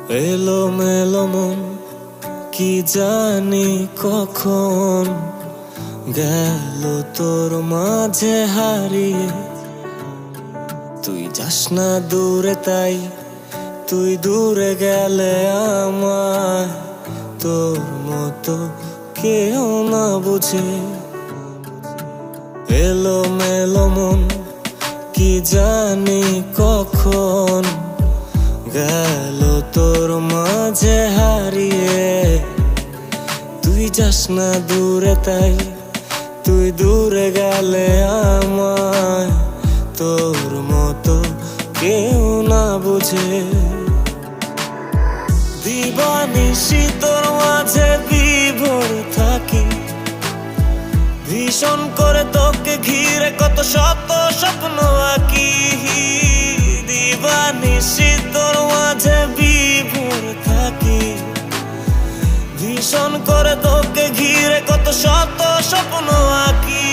এলোমেলো মন কি জানি কখন গেল তোর মাঝে হারিয়ে। তুই যাস না দূরে তাই তুই দূরে গেলে আমায় তোর মতো কেউ না বুঝে। এলোমেলো মন কি জানি কখন গেল তোর মাঝে হারিয়ে। তুই যাস না দূরে তাই তুই দূরে গেলে আমায় তোর মতো কেউ না বুঝে। দিবানিশি তোর মাঝে বিভোর থাকি, ভীষণ করে তোকে ঘিরে কত শত স্বপ্ন আঁকি। দিবানিশি তোর মাঝে বিভোর থাকি, ভীষণ করে তোকে ঘিরে কত শত স্বপ্ন আঁকি।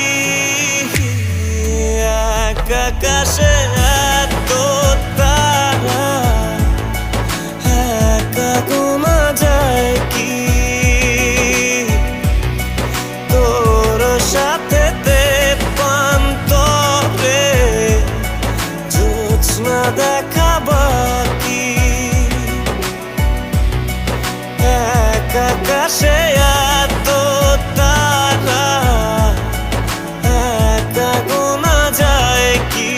এক আকাশে এত তারা একা গোনা যায় কি? তোর সাথে পান্তরে জোছনা দেখা বাকি। এক আকাশে এত তারা একা গোনা যায় কি?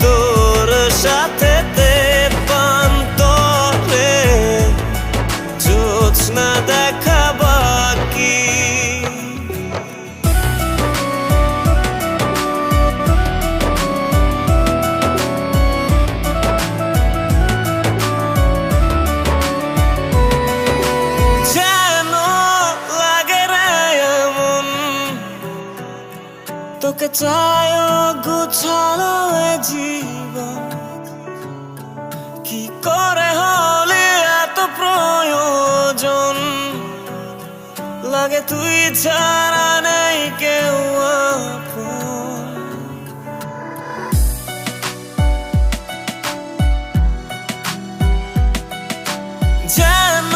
তোর সাথে পান্তরে জোছনা দেখা বাকি। তোকে চাই গুছালো জীবন, কি করে হলে এত প্রয়োজন? লাগে তুই ছাড়া নেই কেউ আপন। যেন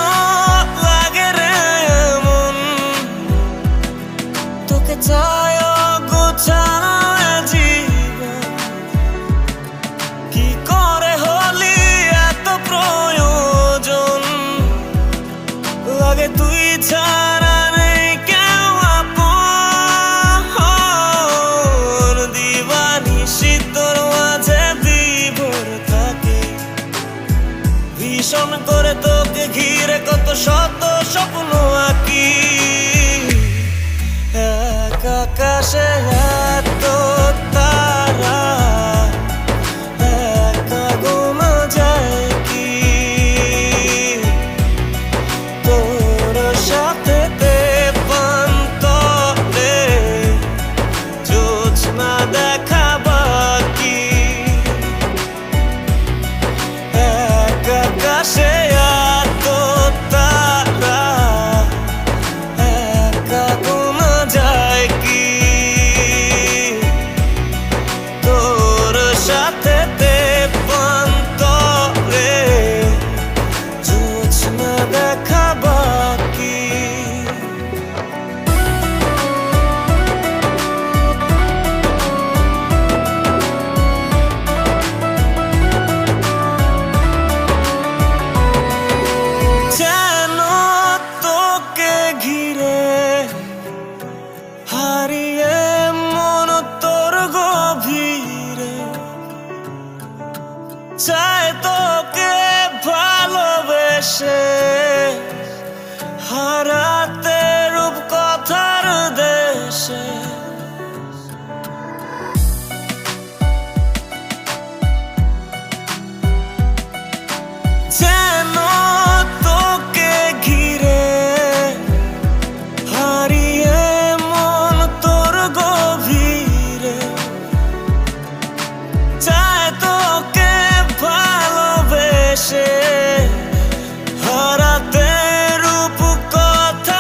লাগে রে এমন, তোকে চাই গোছানো জীবন, কি করে হলি এত প্রয়োজন? লাগে তুই ছাড়া নেই কেউ আপন। দিবানিশি তোর মাঝে বিভোর থাকে, ভীষণ করে তোকে ঘিরে কত শত স্বপ্ন আঁকি। এক আকাশে এত তারা একা গোনা যায় কি? তোর সাথে পান্তরে জোছনা দেখা বাকি। এক আকাশে এত তারা একা গোনা যায় কি? তোর সাথে পান্তরে জোছনা দেখা বাকি। যেন তোকে ঘিরে হারিয়ে মন তোর গভীরে, চাই তোকে ভালোবেসে হারাতে রূপ কথার দেশে। যেন তোকে ঘিরে হারিয়ে মন তোর গভীরে, চাই তোকে ভালোবেসে হারাতে রূপ কথা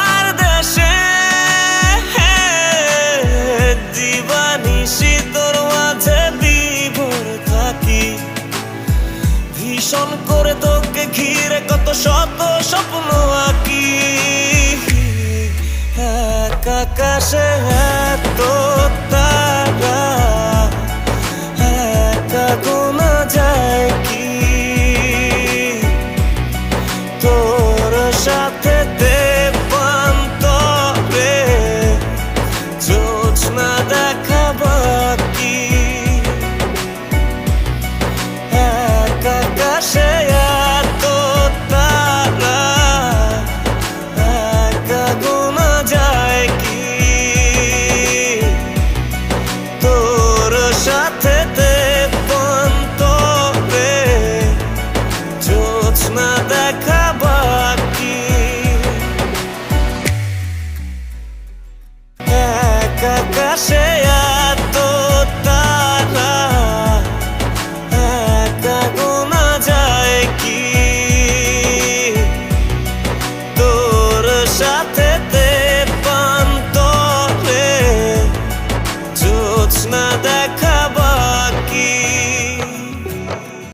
শত স্বপ্ন আঁকি, এক আকাশে এত তারা, একা গোনা যায় কি তোর সাথে দেবান্তরে জোছনা দেখা বাকি।